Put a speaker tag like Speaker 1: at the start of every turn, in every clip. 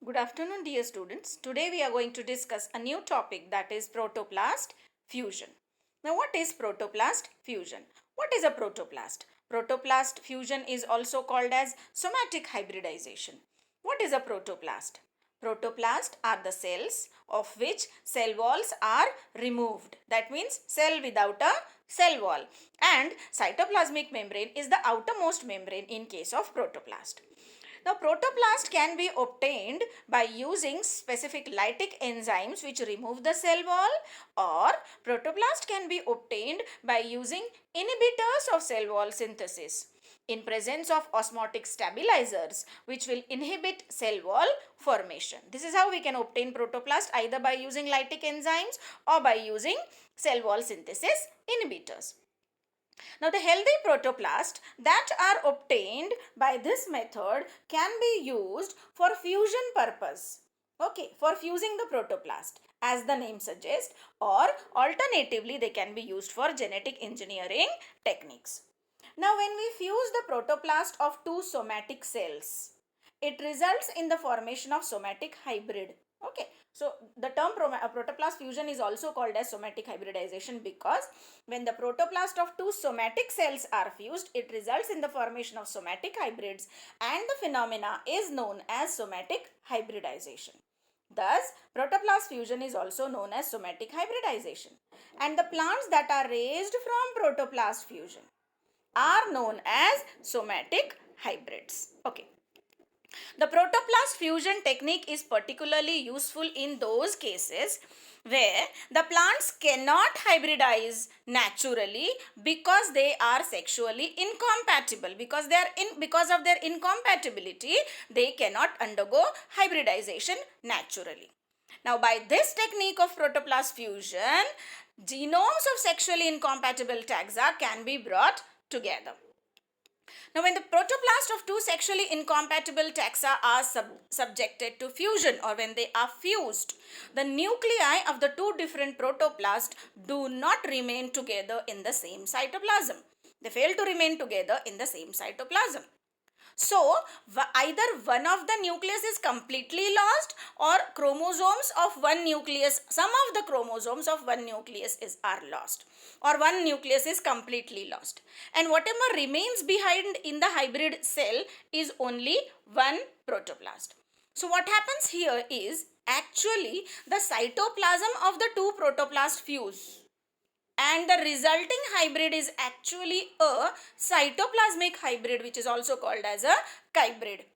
Speaker 1: Good afternoon, dear students. Today we are going to discuss a new topic, that is protoplast fusion. Now, what is protoplast fusion? What is a protoplast? Protoplast fusion is also called as somatic hybridization. What is a protoplast? Protoplast are the cells of which cell walls are removed. That means cell without a cell wall. And cytoplasmic membrane is the outermost membrane in case of protoplast. Now, protoplast can be obtained by using specific lytic enzymes which remove the cell wall, or protoplast can be obtained by using inhibitors of cell wall synthesis in presence of osmotic stabilizers which will inhibit cell wall formation. This is how we can obtain protoplast, either by using lytic enzymes or by using cell wall synthesis inhibitors. Now, the healthy protoplast that are obtained by this method can be used for fusion purpose. Okay, for fusing the protoplast as the name suggests, or alternatively they can be used for genetic engineering techniques. Now, when we fuse the protoplast of two somatic cells, it results in the formation of somatic hybrid. Okay, so the term protoplast fusion is also called as somatic hybridization because when the protoplast of two somatic cells are fused, it results in the formation of somatic hybrids, and the phenomena is known as somatic hybridization. Thus, protoplast fusion is also known as somatic hybridization. And the plants that are raised from protoplast fusion are known as somatic hybrids. Okay. The protoplast fusion technique is particularly useful in those cases where the plants cannot hybridize naturally because they are sexually incompatible. Because of their incompatibility, they cannot undergo hybridization naturally. Now, by this technique of protoplast fusion, genomes of sexually incompatible taxa can be brought together. Now, when the protoplast of two sexually incompatible taxa are subjected to fusion, or when they are fused, the nuclei of the two different protoplasts do not remain together in the same cytoplasm. They fail to remain together in the same cytoplasm. So, either one of the nucleus is completely lost, or chromosomes of one nucleus, some of the chromosomes of one nucleus are lost, or one nucleus is completely lost. And whatever remains behind in the hybrid cell is only one protoplast. So, what happens here is actually the cytoplasm of the two protoplasts fuse, and the resulting hybrid is actually a cytoplasmic hybrid, which is also called as a kybrid.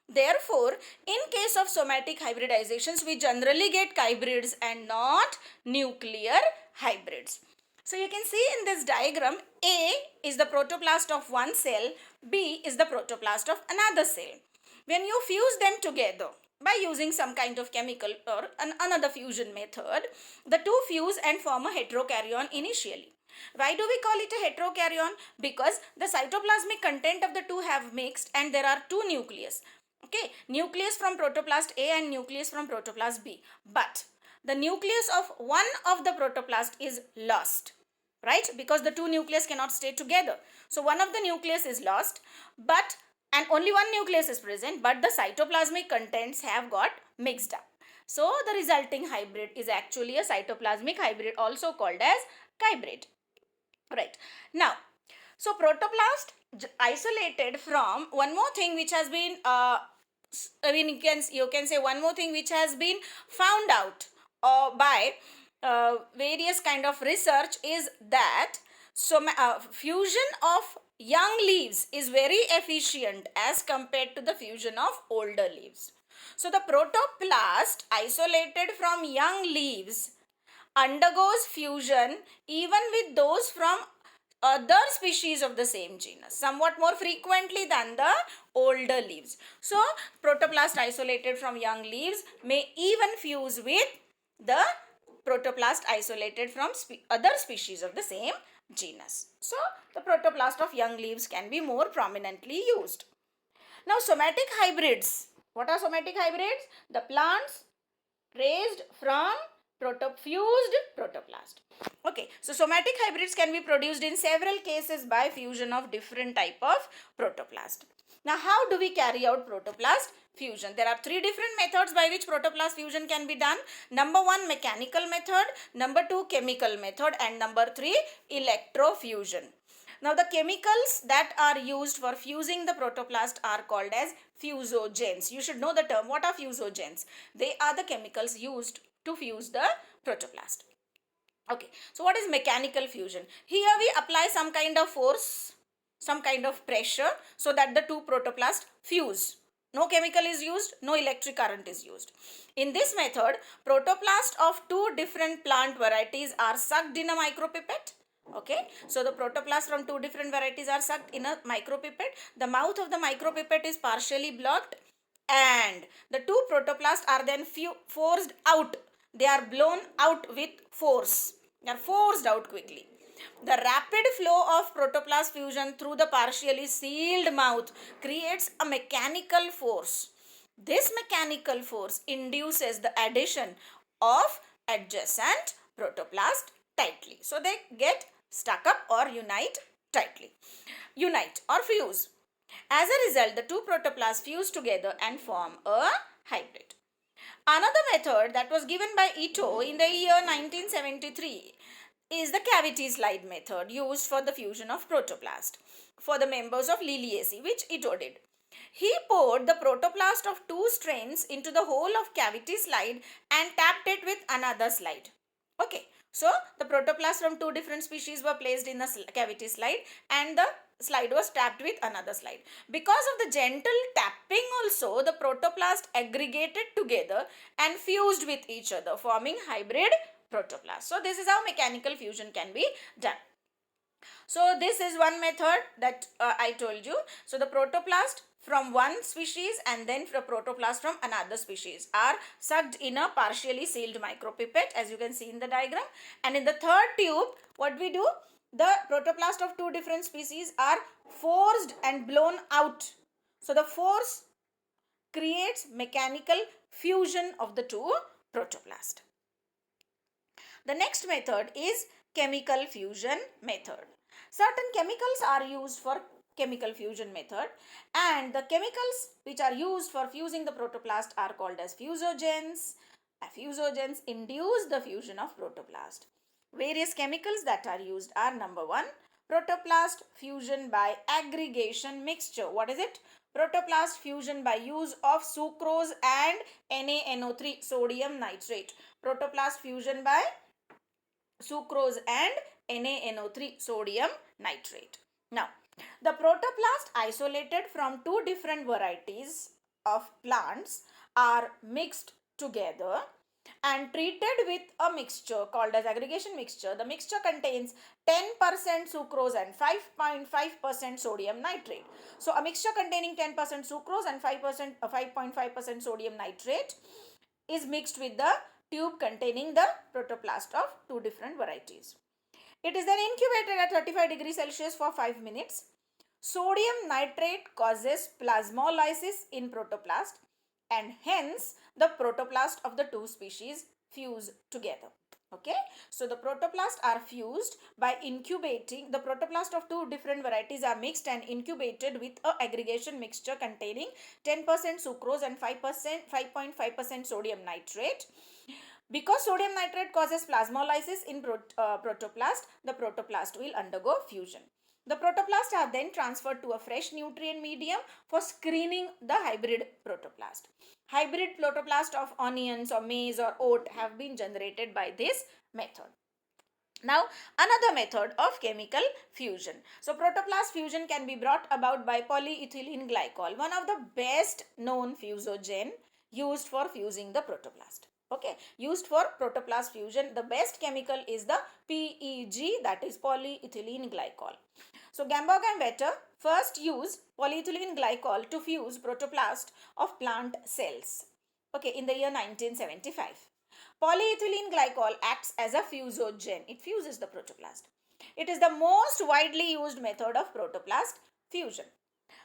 Speaker 1: Therefore, in case of somatic hybridizations, we generally get kybrids and not nuclear hybrids. So, you can see in this diagram, A is the protoplast of one cell, B is the protoplast of another cell. When you fuse them together by using some kind of chemical or another fusion method, the two fuse and form a heterokaryon initially. Why do we call it a heterokaryon? Because the cytoplasmic content of the two have mixed and there are two nucleus. Okay, nucleus from protoplast A and nucleus from protoplast B. But the nucleus of one of the protoplast is lost, right? Because the two nucleus cannot stay together. So one of the nucleus is lost, and only one nucleus is present, but the cytoplasmic contents have got mixed up. So the resulting hybrid is actually a cytoplasmic hybrid, also called as kybrid. Right. Now, so protoplast isolated from one more thing which has been, you can say one more thing which has been found out by various kind of research is that fusion of young leaves is very efficient as compared to the fusion of older leaves. So the protoplast isolated from young leaves undergoes fusion even with those from other species of the same genus, somewhat more frequently than the older leaves. So protoplast isolated from young leaves may even fuse with the protoplast isolated from other species of the same genus. So the protoplast of young leaves can be more prominently used. Now, somatic hybrids. What are somatic hybrids? The plants raised from fused protoplast. Okay, so somatic hybrids can be produced in several cases by fusion of different type of protoplast. Now, how do we carry out protoplast fusion. There are three different methods by which protoplast fusion can be done. Number 1, mechanical method. Number 2, chemical method. And number 3, electrofusion. Now the chemicals that are used for fusing the protoplast are called as fusogens. You should know the term. What are fusogens? They are the chemicals used to fuse the protoplast. Okay, so what is mechanical fusion? Here we apply some kind of force, some kind of pressure, so that the two protoplasts fuse. No chemical is used, no electric current is used. In this method, protoplast of two different plant varieties are sucked in a micropipette. Okay, so the protoplast from two different varieties are sucked in a micropipette. The mouth of the micropipette is partially blocked and the two protoplasts are then forced out. They are blown out with force. They are forced out quickly. The rapid flow of protoplast fusion through the partially sealed mouth creates a mechanical force. This mechanical force induces the addition of adjacent protoplast tightly. So they get stuck up or unite tightly. Unite or fuse. As a result, the two protoplasts fuse together and form a hybrid. Another method that was given by Ito in the year 1973 is the cavity slide method used for the fusion of protoplast for the members of Liliaceae, which Ito did. He poured the protoplast of two strains into the hole of cavity slide and tapped it with another slide. Okay, so the protoplast from two different species were placed in the cavity slide and the slide was tapped with another slide. Because of the gentle tapping also, the protoplast aggregated together and fused with each other, forming hybrid protoplast. So this is how mechanical fusion can be done. So this is one method that I told you. So the protoplast from one species and then the protoplast from another species are sucked in a partially sealed micropipette, as you can see in the diagram. And in the third tube, what we do? The protoplast of two different species are forced and blown out. So the force creates mechanical fusion of the two protoplast. The next method is chemical fusion method. Certain chemicals are used for chemical fusion method and the chemicals which are used for fusing the protoplast are called as fusogens. Fusogens induce the fusion of protoplast. Various chemicals that are used are number 1, protoplast fusion by aggregation mixture. What is it? Protoplast fusion by use of sucrose and NaNO3 sodium nitrate. Protoplast fusion by sucrose and NaNO3 sodium nitrate. Now, the protoplast isolated from two different varieties of plants are mixed together and treated with a mixture called as aggregation mixture. The mixture contains 10% sucrose and 5.5% sodium nitrate. So a mixture containing 10% sucrose and 5.5% sodium nitrate is mixed with the tube containing the protoplast of two different varieties. It is then incubated at 35 degrees Celsius for 5 minutes. Sodium nitrate causes plasmolysis in protoplast and hence the protoplast of the two species fuse together. Okay, so the protoplast are fused by incubating. The protoplast of two different varieties are mixed and incubated with a aggregation mixture containing 10% sucrose and 5.5% sodium nitrate. Because sodium nitrate causes plasmolysis in protoplast, the protoplast will undergo fusion. The protoplast are then transferred to a fresh nutrient medium for screening the hybrid protoplast. Hybrid protoplast of onions or maize or oat have been generated by this method. Now, another method of chemical fusion. So, protoplast fusion can be brought about by polyethylene glycol, one of the best known fusogen used for fusing the protoplast. Okay, used for protoplast fusion, the best chemical is the PEG, that is polyethylene glycol. So, Gamberg and Vetter first used polyethylene glycol to fuse protoplast of plant cells. Okay, in the year 1975. Polyethylene glycol acts as a fusogen. It fuses the protoplast. It is the most widely used method of protoplast fusion.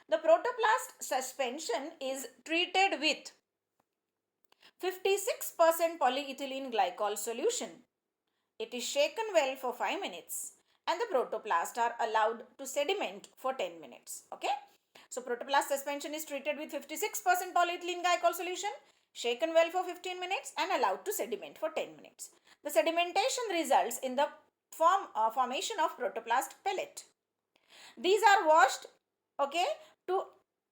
Speaker 1: The protoplast suspension is treated with 56% polyethylene glycol solution. It is shaken well for 5 minutes and the protoplast are allowed to sediment for 10 minutes. Okay. So protoplast suspension is treated with 56% polyethylene glycol solution, shaken well for 15 minutes and allowed to sediment for 10 minutes. The sedimentation results in the formation of protoplast pellet. These are washed, okay,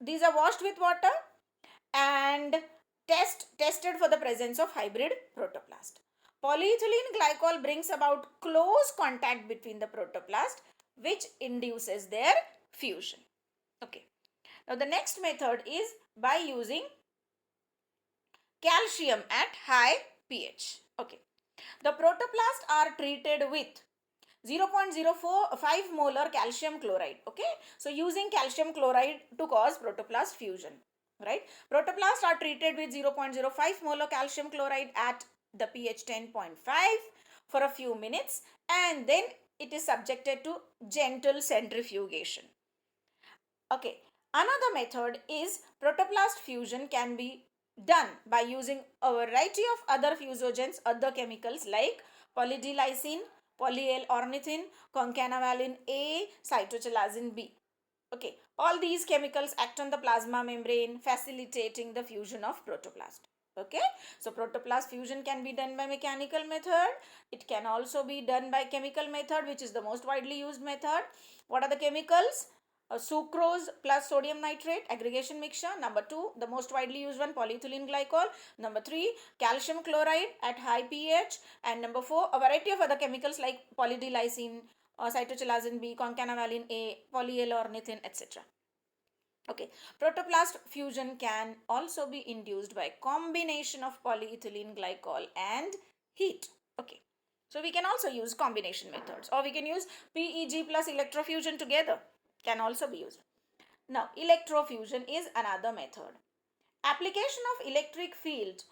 Speaker 1: these are washed with water and tested for the presence of hybrid protoplast. Polyethylene glycol brings about close contact between the protoplast, which induces their fusion. Okay. Now the next method is by using calcium at high pH. Okay. The protoplast are treated with 0.045 molar calcium chloride. Okay. So using calcium chloride to cause protoplast fusion. Right. Protoplasts are treated with 0.05 molar calcium chloride at the pH 10.5 for a few minutes, and then it is subjected to gentle centrifugation. Okay. Another method is protoplast fusion can be done by using a variety of other fusogens, other chemicals like polyD-lysine, polyl-ornithine, concanavalin A, cytochalazine B. Okay, all these chemicals act on the plasma membrane, facilitating the fusion of protoplast. Okay, so protoplast fusion can be done by mechanical method. It can also be done by chemical method, which is the most widely used method. What are the chemicals? Sucrose plus sodium nitrate aggregation mixture. Number 2, the most widely used one, polyethylene glycol. Number 3, calcium chloride at high pH. And number 4, a variety of other chemicals like polyD-lysine, cytochalazine B, concanavalin A, polyl-ornithine, etc. Okay, protoplast fusion can also be induced by combination of polyethylene glycol and heat. Okay, so we can also use combination methods, or we can use PEG plus electrofusion together, can also be used. Now, electrofusion is another method. Application of electric field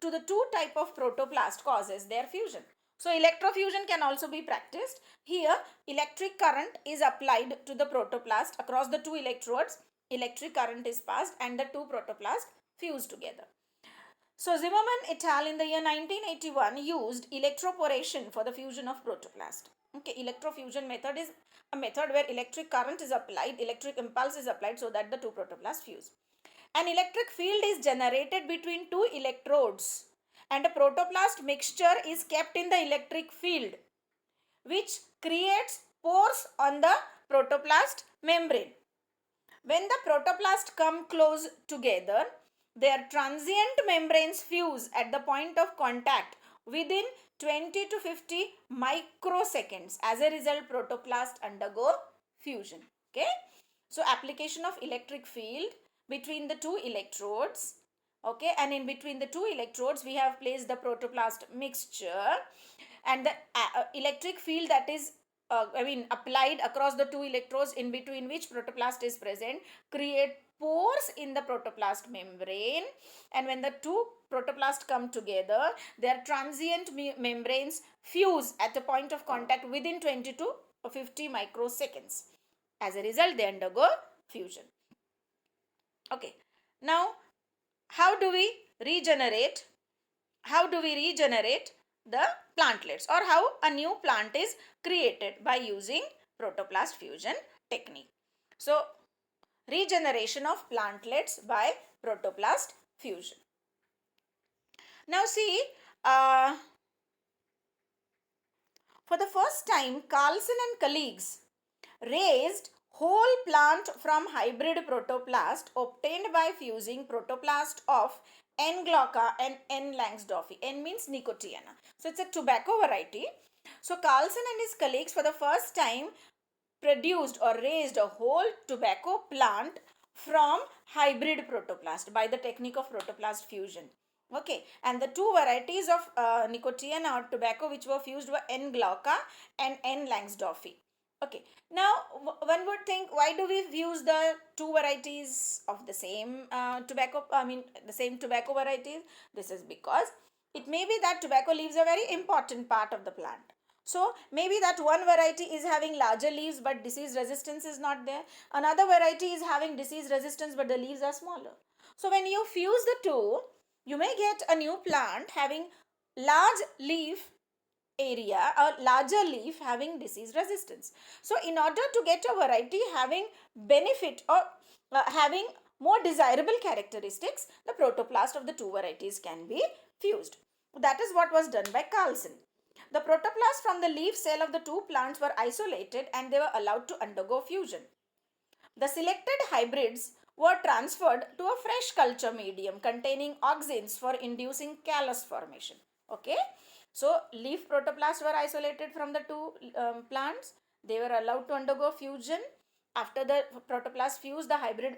Speaker 1: to the two type of protoplast causes their fusion. So electrofusion can also be practiced. Here electric current is applied to the protoplast across the two electrodes. Electric current is passed and the two protoplast fuse together. So Zimmermann et al. In the year 1981 used electroporation for the fusion of protoplast. Okay, electrofusion method is a method where electric current is applied, electric impulse is applied so that the two protoplasts fuse. An electric field is generated between two electrodes and a protoplast mixture is kept in the electric field, which creates pores on the protoplast membrane. When the protoplast come close together, their transient membranes fuse at the point of contact within 20 to 50 microseconds. As a result, protoplast undergo fusion. Okay. So application of electric field between the two electrodes. Okay, and in between the two electrodes we have placed the protoplast mixture, and the electric field that is applied across the two electrodes in between which protoplast is present create pores in the protoplast membrane, and when the two protoplasts come together, their transient membranes fuse at the point of contact within 20 to 50 microseconds. As a result, they undergo fusion. Okay, now how do we regenerate the plantlets, or how a new plant is created by using protoplast fusion technique? So regeneration of plantlets by protoplast fusion. Now see, for the first time, Carlson and colleagues raised whole plant from hybrid protoplast obtained by fusing protoplast of N. glauca and N. langsdorffi. N means nicotiana. So it's a tobacco variety. So Carlson and his colleagues for the first time produced or raised a whole tobacco plant from hybrid protoplast by the technique of protoplast fusion. Okay, and the two varieties of nicotiana or tobacco which were fused were N. glauca and N. langsdorffi. Okay, now one would think, why do we fuse the two varieties of the same the same tobacco varieties? This is because it may be that tobacco leaves a very important part of the plant. So maybe that one variety is having larger leaves but disease resistance is not there. Another variety is having disease resistance but the leaves are smaller. So when you fuse the two, you may get a new plant having large leaf area, a larger leaf having disease resistance. So in order to get a variety having benefit or having more desirable characteristics, the protoplast of the two varieties can be fused. That is what was done by Carlson. The protoplast from the leaf cell of the two plants were isolated and they were allowed to undergo fusion. The selected hybrids were transferred to a fresh culture medium containing auxins for inducing callus formation. Okay, so leaf protoplasts were isolated from the two plants. They were allowed to undergo fusion. After the protoplast fused, the hybrid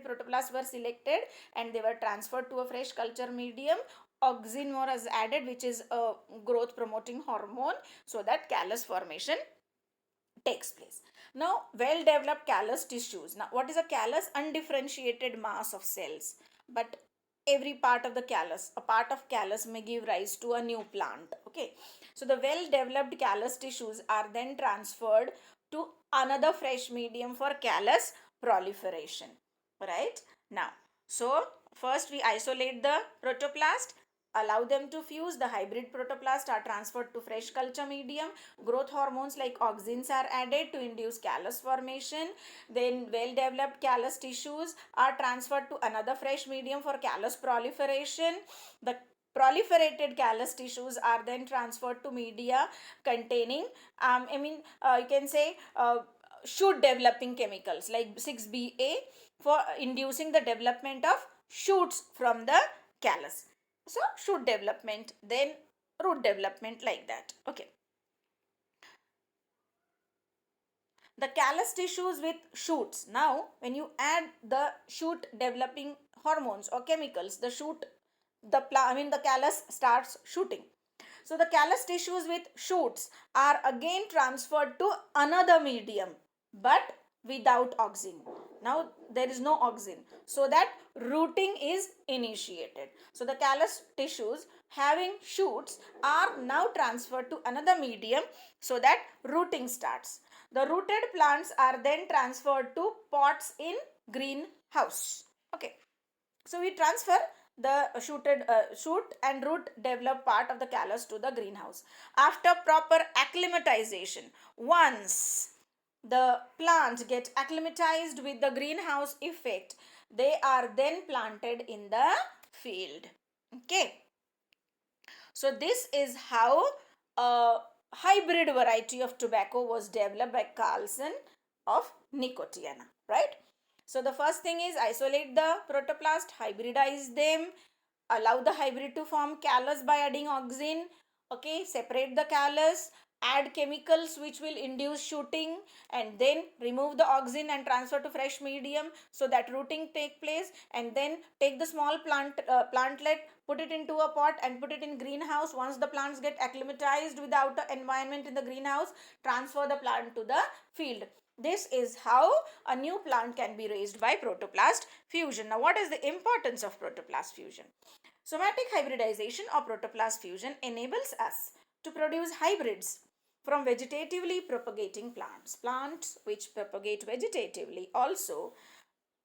Speaker 1: protoplasts were selected and they were transferred to a fresh culture medium. Auxin was added, which is a growth promoting hormone, so that callus formation takes place. Now, well developed callus tissues. Now, what is a callus? Undifferentiated mass of cells. But every part of the callus, a part of callus may give rise to a new plant. Okay. So, the well developed callus tissues are then transferred to another fresh medium for callus proliferation. Right. Now, so first we isolate the protoplast, allow them to fuse. The hybrid protoplast are transferred to fresh culture medium. Growth hormones like auxins are added to induce callus formation. Then well developed callus tissues are transferred to another fresh medium for callus proliferation. The proliferated callus tissues are then transferred to media containing you can say shoot developing chemicals like 6BA for inducing the development of shoots from the callus. So shoot development, then root development, like that. Okay. The callus tissues with shoots. Now, when you add the shoot developing hormones or chemicals, the callus starts shooting. So the callus tissues with shoots are again transferred to another medium, but without auxin. Now there is no auxin, so that rooting is initiated. So the callus tissues having shoots are now transferred to another medium so that rooting starts. The rooted plants are then transferred to pots in greenhouse. Okay. So we transfer the shoot and root developed part of the callus to the greenhouse. After proper acclimatization, once the plants get acclimatized with the greenhouse effect, they are then planted in the field. Okay. So this is how a hybrid variety of tobacco was developed by Carlson of Nicotiana, right? So the first thing is isolate the protoplast, hybridize them, allow the hybrid to form callus by adding auxin. Okay, separate the callus, add chemicals which will induce shooting, and then remove the auxin and transfer to fresh medium so that rooting take place, and then take the small plantlet, put it into a pot and put it in greenhouse. Once the plants get acclimatized with the outer environment in the greenhouse, transfer the plant to the field. This is how a new plant can be raised by protoplast fusion. Now, what is the importance of protoplast fusion? Somatic hybridization or protoplast fusion enables us to produce hybrids from vegetatively propagating plants. Plants which propagate vegetatively also.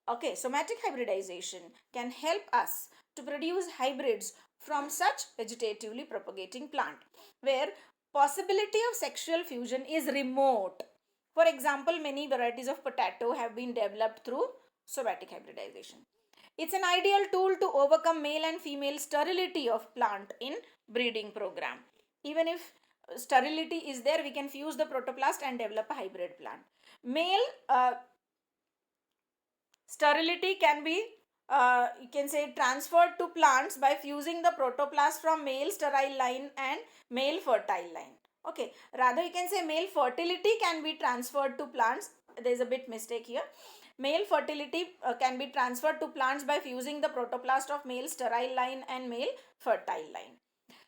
Speaker 1: Okay, somatic hybridization can help us to produce hybrids from such vegetatively propagating plant where possibility of sexual fusion is remote. For example, many varieties of potato have been developed through somatic hybridization. It's an ideal tool to overcome male and female sterility of plant in breeding program. Even if sterility is there, we can fuse the protoplast and develop a hybrid plant. Male sterility can be you can say transferred to plants by fusing the protoplast from male sterile line and male fertile line. Okay, rather you can say male fertility can be transferred to plants. There is a bit mistake here. Male fertility can be transferred to plants by fusing the protoplast of male sterile line and male fertile line.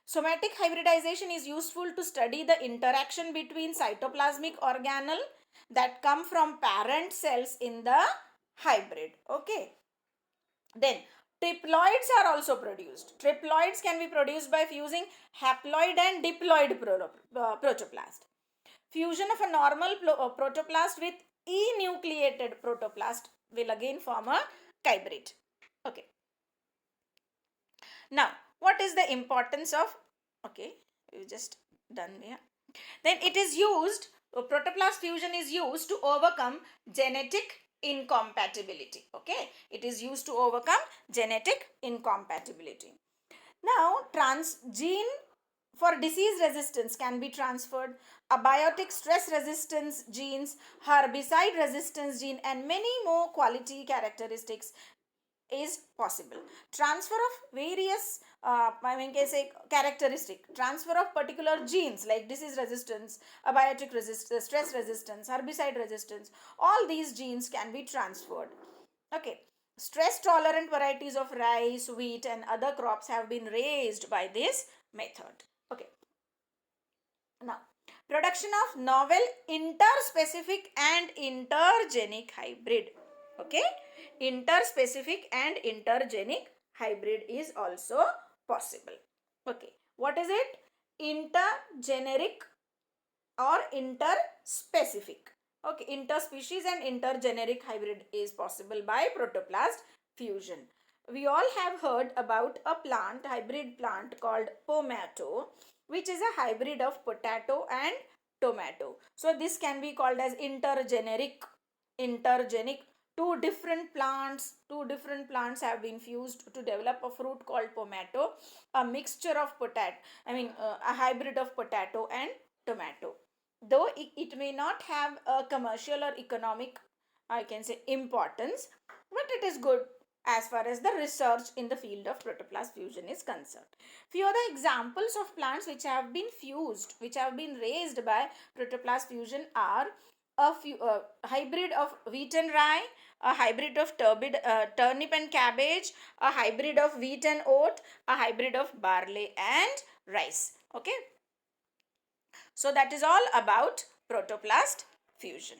Speaker 1: Somatic hybridization is useful to study the interaction between cytoplasmic organelle that come from parent cells in the hybrid. Okay. Then triploids are also produced. Triploids can be produced by fusing haploid and diploid protoplast. Fusion of a normal protoplast with enucleated protoplast will again form a hybrid. Okay. Now, what is the importance of, okay, we just done here. Then it is used, protoplast fusion is used to overcome genetic incompatibility. Okay, it is used to overcome genetic incompatibility. Now, transgene for disease resistance can be transferred. Abiotic stress resistance genes, herbicide resistance gene, and many more quality characteristics is possible. Transfer of various, characteristic. Transfer of particular genes like disease resistance, abiotic resistance, stress resistance, herbicide resistance. All these genes can be transferred. Okay. Stress tolerant varieties of rice, wheat, and other crops have been raised by this method. Okay. Now, production of novel interspecific and intergenic hybrid. Okay, interspecific and intergenic hybrid is also possible. Okay, what is it? Intergeneric or interspecific. Okay, interspecies and intergeneric hybrid is possible by protoplast fusion. We all have heard about a plant, hybrid plant called pomato, which is a hybrid of potato and tomato. So this can be called as intergeneric. Two different plants have been fused to develop a fruit called pomato, a mixture of a hybrid of potato and tomato. Though it may not have a commercial or economic, I can say, importance, but it is good as far as the research in the field of protoplast fusion is concerned. Few other examples of plants which have been fused, which have been raised by protoplast fusion are a hybrid of wheat and rye, a hybrid of turnip and cabbage, a hybrid of wheat and oat, a hybrid of barley and rice. Okay, so that is all about protoplast fusion.